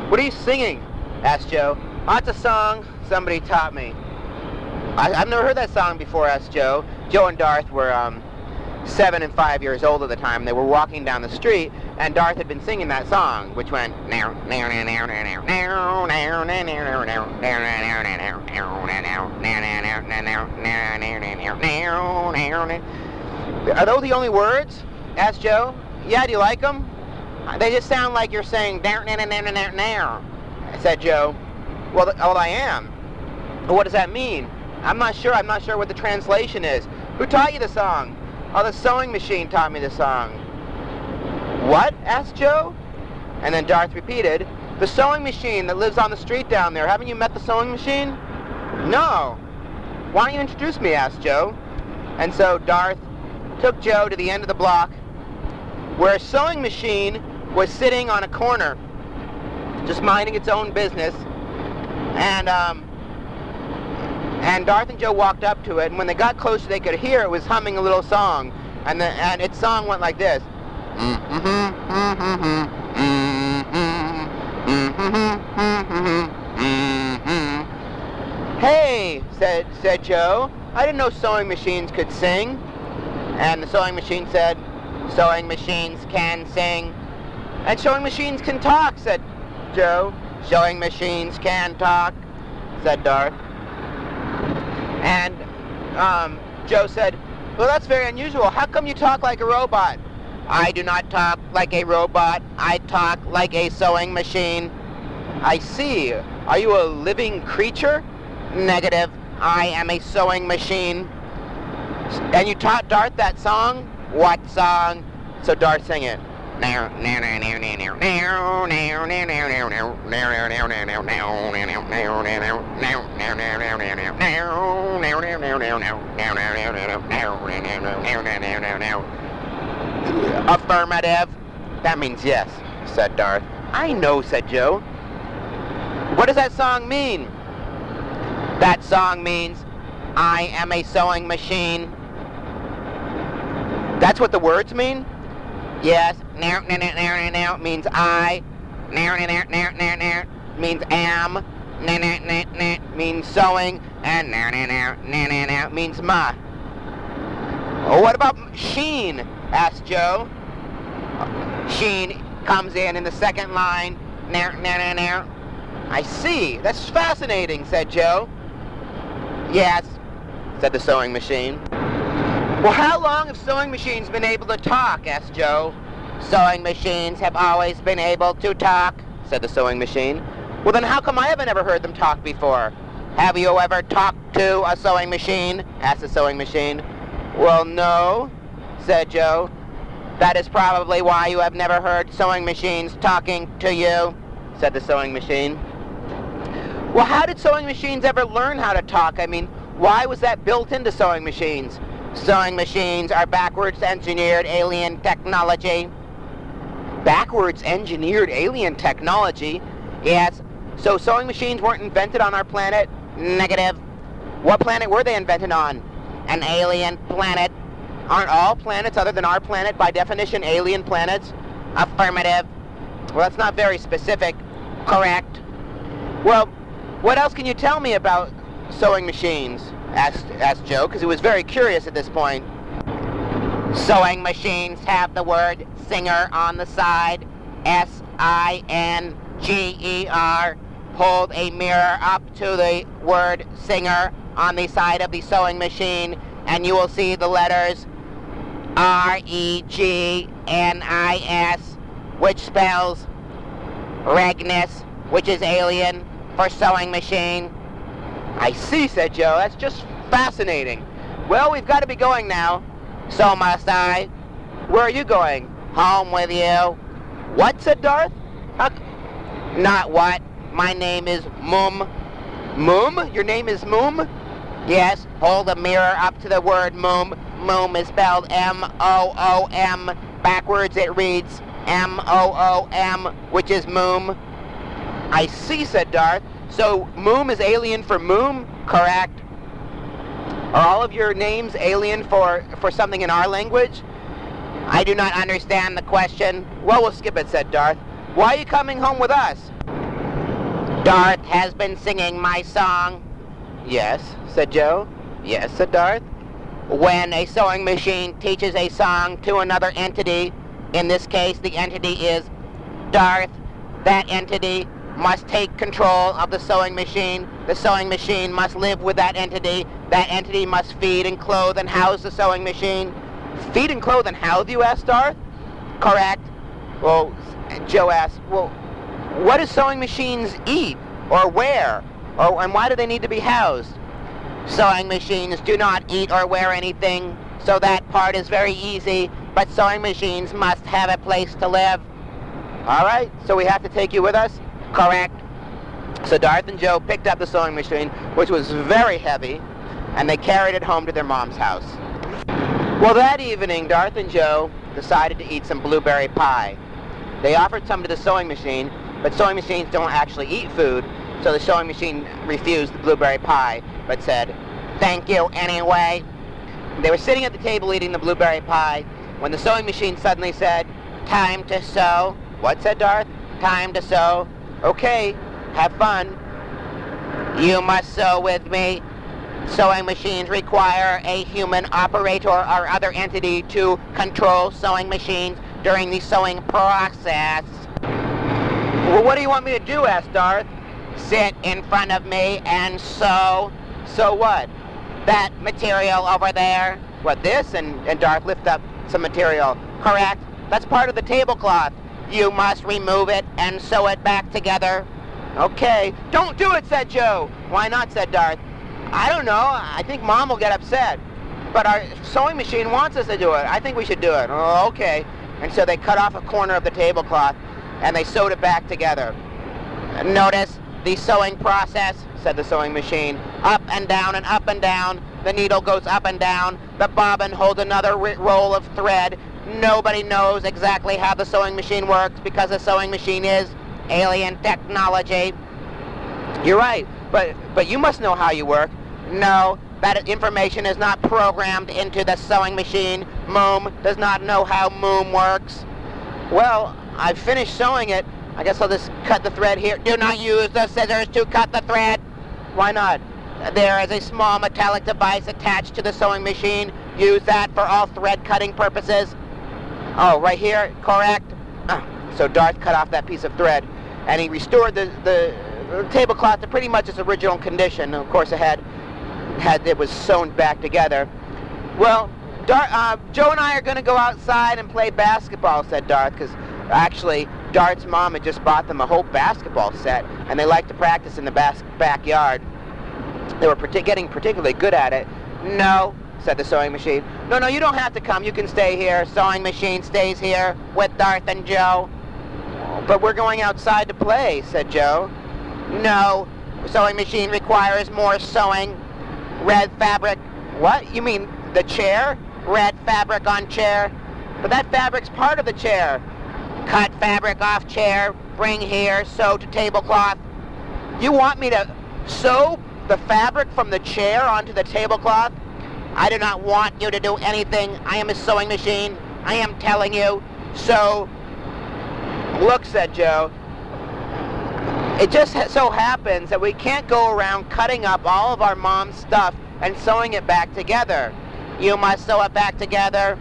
What are you singing? Asked Joe. Oh, it's a song somebody taught me. I've never heard that song before, asked Joe. Joe and Darth were 7 and 5 years old at the time. They were walking down the street, and Darth had been singing that song, which went. Are those the only words? Asked Joe. Yeah, do you like them? They just sound like you're saying said Joe. Well, I am. What does that mean? I'm not sure what the translation is. Who taught you the song? Oh, the sewing machine taught me the song. What? Asked Joe. And then Darth repeated, the sewing machine that lives on the street down there. Haven't you met the sewing machine? No. Why don't you introduce me? Asked Joe. And so Darth took Joe to the end of the block where a sewing machine was sitting on a corner, just minding its own business. And Darth and Joe walked up to it, and when they got closer they could hear it was humming a little song, and its song went like this. Hey, said Joe, I didn't know sewing machines could sing. And the sewing machine said, sewing machines can sing. And sewing machines can talk, said Joe. Sewing machines can talk, said Darth. And Joe said, well, that's very unusual. How come you talk like a robot? I do not talk like a robot. I talk like a sewing machine. I see. Are you a living creature? Negative. I am a sewing machine. And you taught Darth that song? What song? So Darth sang it. Affirmative. That means yes, said Darth. I know, said Joe. What does that song mean? That song means, I am a sewing machine. That's what the words mean? Yes. Means I. Means am. Means sewing. And means ma. Oh, what about Sheen? Asked Joe. Sheen comes in the second line. I see. That's fascinating, said Joe. Yes, said the sewing machine. Well, how long have sewing machines been able to talk? Asked Joe. Sewing machines have always been able to talk, said the sewing machine. Well, then how come I haven't ever heard them talk before? Have you ever talked to a sewing machine? Asked the sewing machine. Well, no, said Joe. That is probably why you have never heard sewing machines talking to you, said the sewing machine. Well, how did sewing machines ever learn how to talk? I mean, why was that built into sewing machines? Sewing machines are backwards engineered alien technology. Backwards engineered alien technology? Yes. So sewing machines weren't invented on our planet? Negative. What planet were they invented on? An alien planet. Aren't all planets other than our planet by definition alien planets? Affirmative. Well, that's not very specific. Correct. Well, what else can you tell me about sewing machines? Asked Joe, because he was very curious at this point. Sewing machines have the word singer on the side. S-I-N-G-E-R. Hold a mirror up to the word singer on the side of the sewing machine, and you will see the letters R-E-G-N-I-S, which spells Regnus, which is alien for sewing machine. I see, said Joe. That's just fascinating. Well, we've got to be going now. So must I. Where are you going? Home with you. What, said Darth? Not what. My name is Moom. Moom? Your name is Moom? Yes. Hold a mirror up to the word Moom. Moom is spelled M-O-O-M. Backwards it reads M-O-O-M, which is Moom. I see, said Darth. So Moom is alien for Moom, correct? Are all of your names alien for something in our language? I do not understand the question. Well, we'll skip it, said Darth. Why are you coming home with us? Darth has been singing my song. Yes, said Joe. Yes, said Darth. When a sewing machine teaches a song to another entity, in this case the entity is Darth, that entity must take control of the sewing machine. The sewing machine must live with that entity. That entity must feed and clothe and house the sewing machine. Feed and clothe and house, you asked Darth? Correct. Well, Joe asked, well, what do sewing machines eat or wear? And why do they need to be housed? Sewing machines do not eat or wear anything, so that part is very easy, but sewing machines must have a place to live. All right, so we have to take you with us? Correct. So Darth and Joe picked up the sewing machine, which was very heavy, and they carried it home to their mom's house. Well, that evening, Darth and Joe decided to eat some blueberry pie. They offered some to the sewing machine, but sewing machines don't actually eat food, so the sewing machine refused the blueberry pie, but said, "Thank you anyway." They were sitting at the table eating the blueberry pie when the sewing machine suddenly said, "Time to sew." "What?" said Darth. "Time to sew." "Okay, have fun." "You must sew with me." Sewing machines require a human operator or other entity to control sewing machines during the sewing process. "Well, what do you want me to do?" asked Darth. "Sit in front of me and sew." "Sew what?" "That material over there." "What, this?" And Darth lifted up some material. "Correct. That's part of the tablecloth. You must remove it and sew it back together." "Okay." "Don't do it," said Joe. "Why not?" said Darth. "I don't know. I think Mom will get upset. But our sewing machine wants us to do it. I think we should do it." "Oh, okay." And so they cut off a corner of the tablecloth and they sewed it back together. "Notice the sewing process," said the sewing machine. "Up and down and up and down. The needle goes up and down. The bobbin holds another roll of thread. Nobody knows exactly how the sewing machine works because the sewing machine is alien technology." "You're right, but you must know how you work." "No, that information is not programmed into the sewing machine. Moom does not know how Moom works." "Well, I've finished sewing it. I guess I'll just cut the thread here." "Do not use the scissors to cut the thread." "Why not?" "There is a small metallic device attached to the sewing machine. Use that for all thread cutting purposes." "Oh, right here? Correct." So Darth cut off that piece of thread, and he restored the tablecloth to pretty much its original condition. Of course, it was sewn back together. "Well, Joe and I are going to go outside and play basketball," said Darth, because actually Darth's mom had just bought them a whole basketball set, and they like to practice in the backyard. They were getting particularly good at it. "No," said the sewing machine. No, you don't have to come. You can stay here. Sewing machine stays here with Darth and Joe." "But we're going outside to play," said Joe. "No, sewing machine requires more sewing. Red fabric." "What? You mean the chair?" "Red fabric on chair." "But that fabric's part of the chair." "Cut fabric off chair, bring here, sew to tablecloth." "You want me to sew the fabric from the chair onto the tablecloth?" "I do not want you to do anything. I am a sewing machine. I am telling you. So," "Look," said Joe, "it just so happens that we can't go around cutting up all of our mom's stuff and sewing it back together." "You must sew it back together."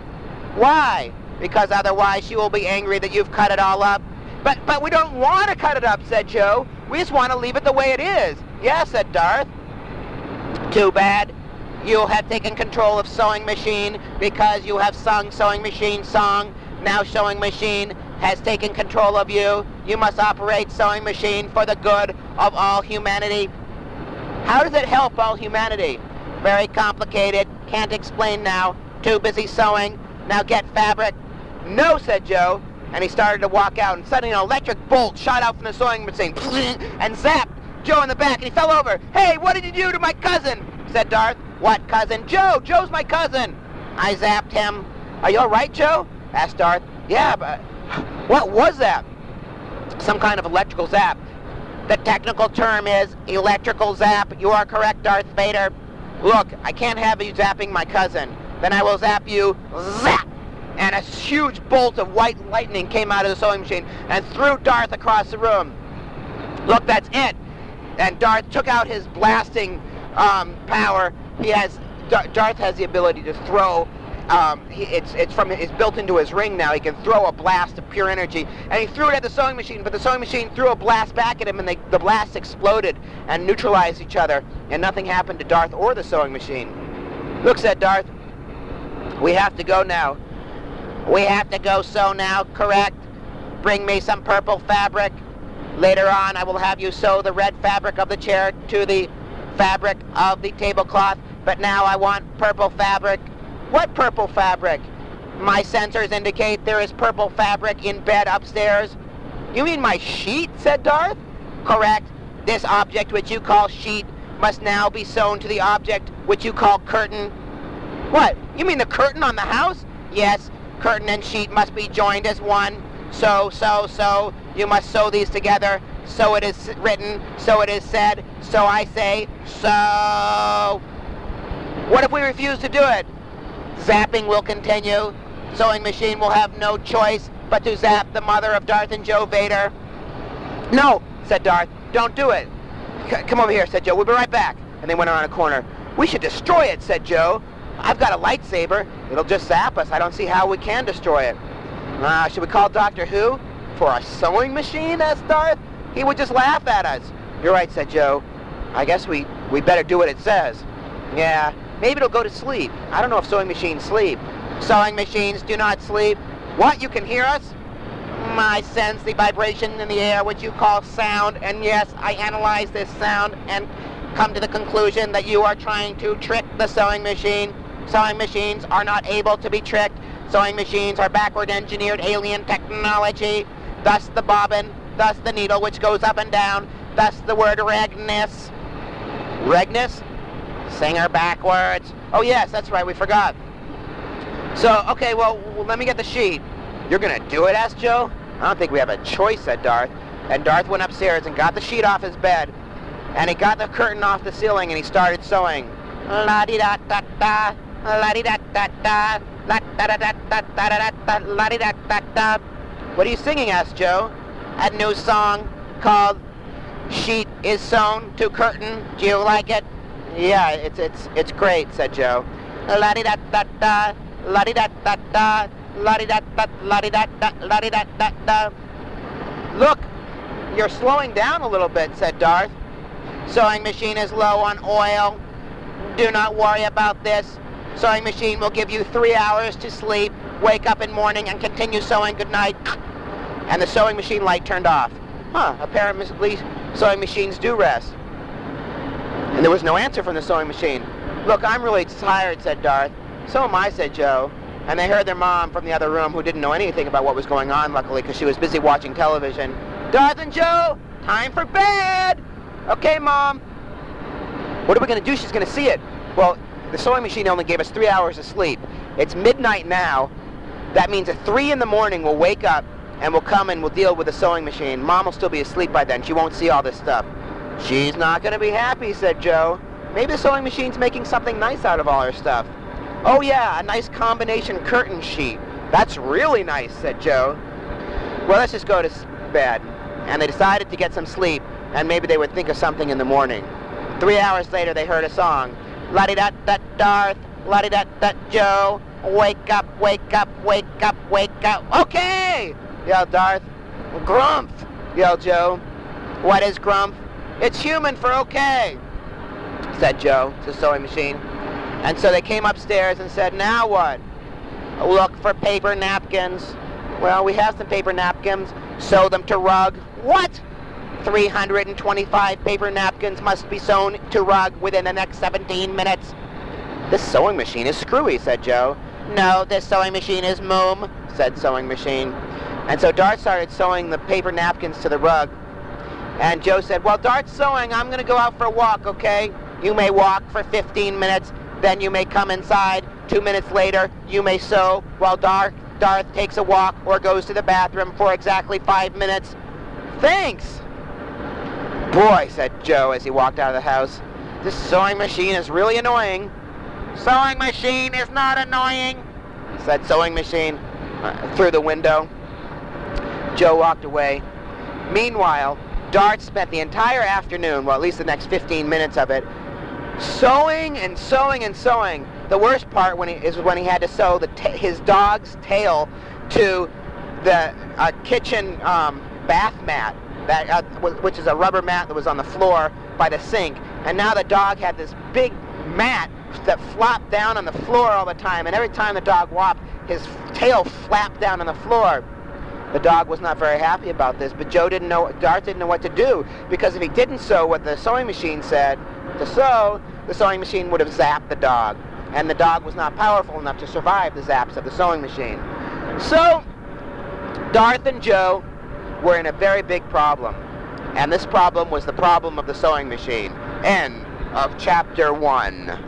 "Why?" "Because otherwise she will be angry that you've cut it all up." But we don't want to cut it up," said Joe. "We just want to leave it the way it is." "Yeah," said Darth. "Too bad. You have taken control of sewing machine because you have sung sewing machine song. Now sewing machine has taken control of you. You must operate sewing machine for the good of all humanity." "How does it help all humanity?" "Very complicated. Can't explain now. Too busy sewing. Now get fabric." "No," said Joe, and he started to walk out, and suddenly an electric bolt shot out from the sewing machine and zapped Joe in the back, and he fell over. "Hey, what did you do to my cousin?" said Darth. "What cousin?" "Joe! Joe's my cousin." "I zapped him." "Are you all right, Joe?" asked Darth. "Yeah, but what was that?" "Some kind of electrical zap." The technical term is electrical zap. You are correct, Darth Vader. Look, I can't have you zapping my cousin. Then I will zap you, zap! And a huge bolt of white lightning came out of the sewing machine and threw Darth across the room. Look, that's it. And Darth took out his blasting power. Darth has the ability to throw. It's built into his ring now. He can throw a blast of pure energy, and he threw it at the sewing machine. But the sewing machine threw a blast back at him, and the blasts exploded and neutralized each other, and nothing happened to Darth or the sewing machine. Look, said Darth, we have to go now. We have to go sew now, correct? Bring me some purple fabric. Later on, I will have you sew the red fabric of the chair to the fabric of the tablecloth. But now I want purple fabric. What purple fabric? My sensors indicate there is purple fabric in bed upstairs. You mean my sheet, said Darth? Correct. This object which you call sheet must now be sewn to the object which you call curtain. What? You mean the curtain on the house? Yes. Curtain and sheet must be joined as one. So. You must sew these together. So it is written. So it is said. So I say. So. What if we refuse to do it? Zapping will continue. Sewing machine will have no choice but to zap the mother of Darth and Joe Vader. No, said Darth. Don't do it. Come over here, said Joe. We'll be right back. And they went around a corner. We should destroy it, said Joe. I've got a lightsaber. It'll just zap us. I don't see how we can destroy it. Should we call Doctor Who for a sewing machine? Asked Darth. He would just laugh at us. You're right, said Joe. I guess we better do what it says. Yeah, maybe it'll go to sleep. I don't know if sewing machines sleep. Sewing machines do not sleep. What, you can hear us? I sense the vibration in the air, which you call sound, and yes, I analyze this sound and come to the conclusion that you are trying to trick the sewing machine. Sewing machines are not able to be tricked. Sewing machines are backward engineered alien technology. Thus the bobbin, thus the needle which goes up and down, thus the word regnus. Regnus? Singer backwards. Oh yes, that's right, we forgot. So, okay, well, let me get the sheet. You're gonna do it, asked Joe. I don't think we have a choice, said Darth. And Darth went upstairs and got the sheet off his bed. And he got the curtain off the ceiling and he started sewing. La-di-da-da-da, la-di-da-da-da, la-da-da-da-da-da-da, la-di-da-da-da. What are you singing, asked Joe. A new song called Sheet is Sewn to Curtain. Do you like it? Yeah, it's great, said Joe. La-di-da-da-da, la-di-da-da-da, la-di-da-da, la-di-da-da, la-di-da-da-da. Look, you're slowing down a little bit, said Darth. Sewing machine is low on oil. Do not worry about this. Sewing machine will give you 3 hours to sleep, wake up in morning, and continue sewing. Good night. And the sewing machine light turned off. Apparently sewing machines do rest. And there was no answer from the sewing machine. Look, I'm really tired, said Darth. So am I, said Joe. And they heard their mom from the other room, who didn't know anything about what was going on, luckily, because she was busy watching television. Darth and Joe, time for bed! Okay, Mom. What are we going to do? She's going to see it. Well, the sewing machine only gave us 3 hours of sleep. It's midnight now. That means at 3 in the morning we'll wake up and we'll come and we'll deal with the sewing machine. Mom will still be asleep by then. She won't see all this stuff. She's not going to be happy, said Joe. Maybe the sewing machine's making something nice out of all her stuff. Oh yeah, a nice combination curtain sheet. That's really nice, said Joe. Well, let's just go to bed. And they decided to get some sleep, and maybe they would think of something in the morning. 3 hours later, they heard a song. La-di-da-da, Darth, la-di-da-da, Joe. Wake up, wake up, wake up, wake up. Okay, yelled Darth. Grumph, yelled Joe. What is grumph? It's human for okay, said Joe to the sewing machine. And so they came upstairs and said, now what? Look for paper napkins. Well, we have some paper napkins. Sew them to rug. What? 325 paper napkins must be sewn to rug within the next 17 minutes. This sewing machine is screwy, said Joe. No, this sewing machine is moom, said sewing machine. And so Darth started sewing the paper napkins to the rug. And Joe said, well, Darth's sewing. I'm going to go out for a walk, okay? You may walk for 15 minutes. Then you may come inside. 2 minutes later, you may sew while Darth takes a walk or goes to the bathroom for exactly 5 minutes. Thanks. Boy, said Joe as he walked out of the house, this sewing machine is really annoying. Sewing machine is not annoying, said sewing machine through the window. Joe walked away. Meanwhile, Darth spent the entire afternoon, well, at least the next 15 minutes of it, sewing and sewing and sewing. The worst part is when he had to sew his dog's tail to the kitchen bath mat, which is a rubber mat that was on the floor by the sink. And now the dog had this big mat that flopped down on the floor all the time. And every time the dog walked, his tail flapped down on the floor. The dog was not very happy about this, but Darth didn't know what to do, because if he didn't sew what the sewing machine said to sew, the sewing machine would have zapped the dog, and the dog was not powerful enough to survive the zaps of the sewing machine. So Darth and Joe were in a very big problem, and this problem was the problem of the sewing machine. End of chapter 1.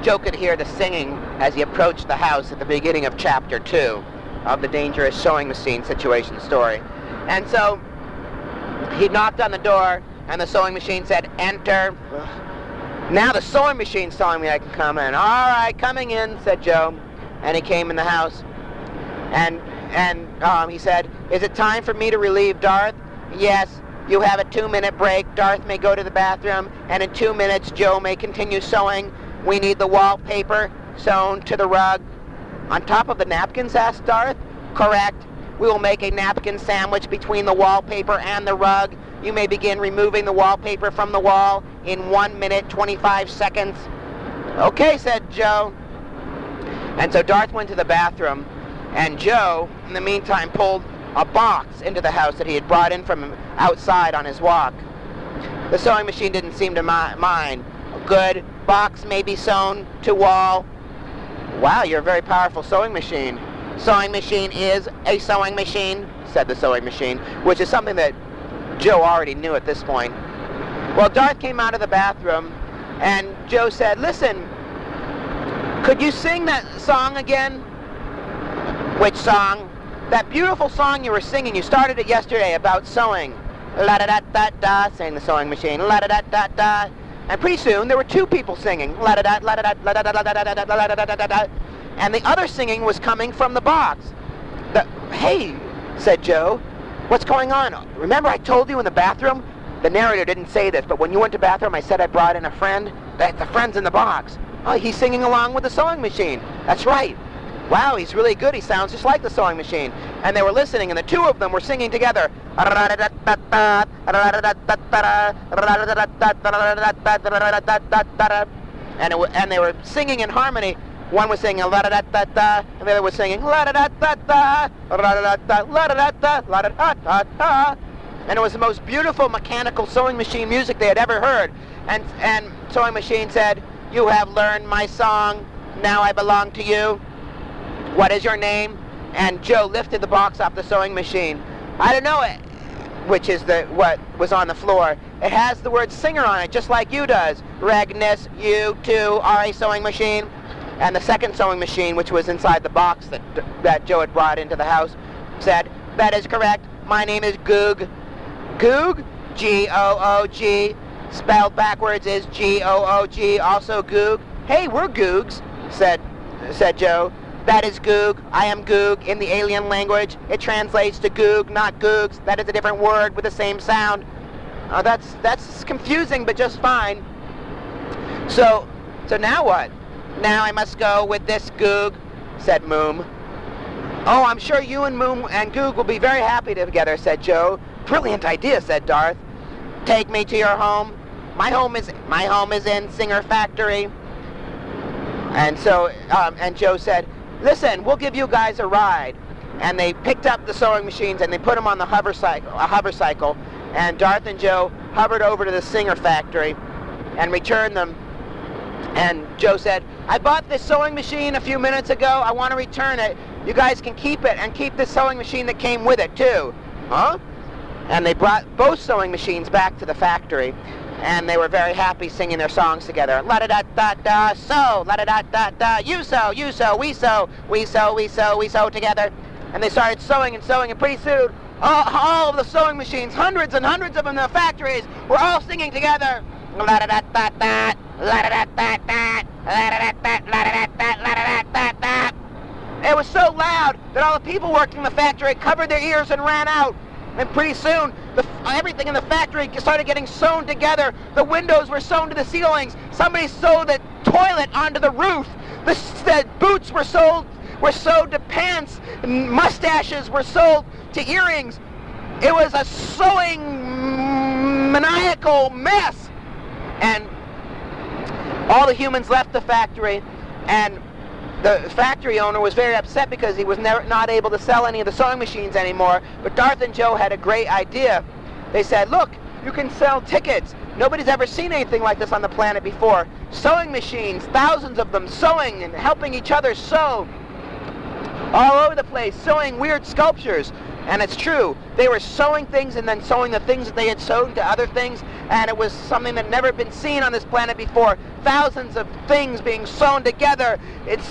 Joe could hear the singing as he approached the house at the beginning of chapter 2 of the dangerous sewing machine situation story. And so he knocked on the door, and the sewing machine said, "Enter." Now the sewing machine's telling me I can come in. "All right, coming in," said Joe. And he came in the house. And he said, "Is it time for me to relieve Darth?" "Yes. You have a 2-minute break. Darth may go to the bathroom, and in 2 minutes Joe may continue sewing. We need the wallpaper sewn to the rug." "On top of the napkins?" asked Darth. "Correct. We will make a napkin sandwich between the wallpaper and the rug. You may begin removing the wallpaper from the wall in 1 minute, 25 seconds. "Okay," said Joe. And so Darth went to the bathroom, and Joe, in the meantime, pulled a box into the house that he had brought in from outside on his walk. The sewing machine didn't seem to mind. "Good. Box may be sewn to wall." "Wow, you're a very powerful sewing machine." "Sewing machine is a sewing machine," said the sewing machine, which is something that Joe already knew at this point. Well, Darth came out of the bathroom, and Joe said, "Listen, could you sing that song again?" "Which song?" "That beautiful song you were singing. You started it yesterday about sewing." "La-da-da-da-da," sang the sewing machine. "La-da-da-da-da." And pretty soon there were 2 people singing. La-da-da, la-da-da, la-da-da, la-da-da, la-da-da, la-da-da. And the other singing was coming from the box. "Hey," said Joe, "what's going on? Remember I told you in the bathroom?" The narrator didn't say this, but when you went to the bathroom, I said I brought in a friend. The friend's in the box. "Oh, he's singing along with the sewing machine." "That's right." "Wow, he's really good. He sounds just like the sewing machine." And they were listening, and the 2 of them were singing together. And they were singing in harmony. One was singing la-da-da-da-da, and the other was singing la-da-da-da-da, la-da-da-da, la-da-da-da, la-da-da-da-da. And it was the most beautiful mechanical sewing machine music they had ever heard. And sewing machine said, "You have learned my song. Now I belong to you. What is your name?" And Joe lifted the box off the sewing machine. "I don't know it," which is what was on the floor. "It has the word singer on it, just like you does. Regnus, you too are a sewing machine." And the second sewing machine, which was inside the box that Joe had brought into the house, said, "That is correct. My name is Goog." "Goog?" G-O-O-G. Spelled backwards is G-O-O-G, also Goog. "Hey, we're Googs," said Joe. "That is Goog. I am Goog in the alien language. It translates to Goog, not Googs. That is a different word with the same sound." That's confusing, but just fine. So now what? "Now I must go with this Goog," said Moom. "Oh, I'm sure you and Moom and Goog will be very happy together," said Joe. "Brilliant idea," said Darth. "Take me to your home." My home is in Singer Factory." And so, and Joe said, "Listen, we'll give you guys a ride." And they picked up the sewing machines and they put them on a hover cycle. And Darth and Joe hovered over to the Singer Factory and returned them. And Joe said, "I bought this sewing machine a few minutes ago. I want to return it. You guys can keep it and keep the sewing machine that came with it too." "Huh?" And they brought both sewing machines back to the factory, and they were very happy singing their songs together. La-da-da-da-da, sew, la-da-da-da-da, you sew, we sew, we sew, we sew, we sew together. and they started sewing and sewing, and pretty soon, all of the sewing machines, hundreds and hundreds of them in the factories, were all singing together. La-da-da-da-da, la-da-da-da-da, la-da-da-da, la-da-da-da, la-da-da-da-da. It was so loud that all the people working in the factory covered their ears and ran out. And pretty soon, everything in the factory started getting sewn together. The windows were sewn to the ceilings. Somebody sewed the toilet onto the roof. The boots were sewed to pants. And mustaches were sewed to earrings. It was a sewing maniacal mess. And all the humans left the factory, and the factory owner was very upset because he was not able to sell any of the sewing machines anymore. But Darth and Joe had a great idea. They said, look, you can sell tickets. Nobody's ever seen anything like this on the planet before. Sewing machines, thousands of them, sewing and helping each other sew. All over the place, sewing weird sculptures. And it's true, they were sewing things and then sewing the things that they had sewn to other things, and it was something that had never been seen on this planet before. Thousands of things being sewn together. It's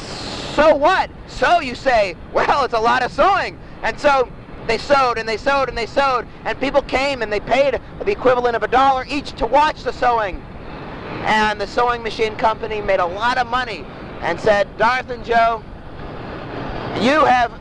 so what? So you say, well, it's a lot of sewing. And so they sewed and they sewed and they sewed, and people came and they paid the equivalent of $1 each to watch the sewing. And the sewing machine company made a lot of money and said, Darth and Joe, you have,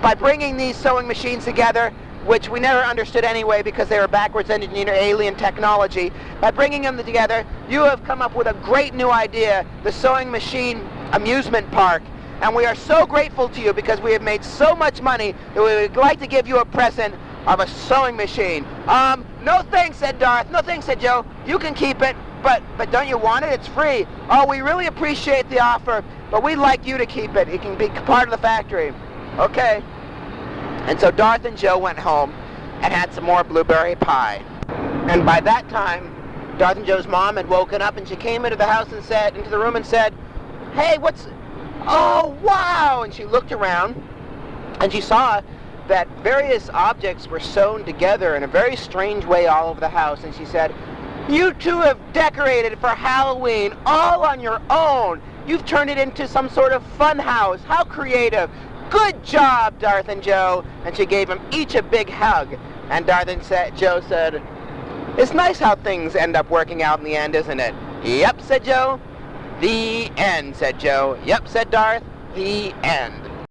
by bringing these sewing machines together, which we never understood anyway because they were backwards engineered alien technology, by bringing them together, you have come up with a great new idea, the Sewing Machine Amusement Park. And we are so grateful to you because we have made so much money that we would like to give you a present of a sewing machine. No thanks, said Darth. No thanks, said Joe. You can keep it, but don't you want it? It's free. Oh, we really appreciate the offer, but we'd like you to keep it. It can be part of the factory. Okay. And so Darth and Joe went home and had some more blueberry pie. And by that time, Darth and Joe's mom had woken up, and she came into the house and said, into the room and said, hey, oh, wow! And she looked around, and she saw that various objects were sewn together in a very strange way all over the house. And she said, you two have decorated for Halloween all on your own. You've turned it into some sort of fun house. How creative. Good job, Darth and Joe. And she gave them each a big hug. And Darth and Joe said, it's nice how things end up working out in the end, isn't it? Yep, said Joe. The end, said Joe. Yep, said Darth. The end.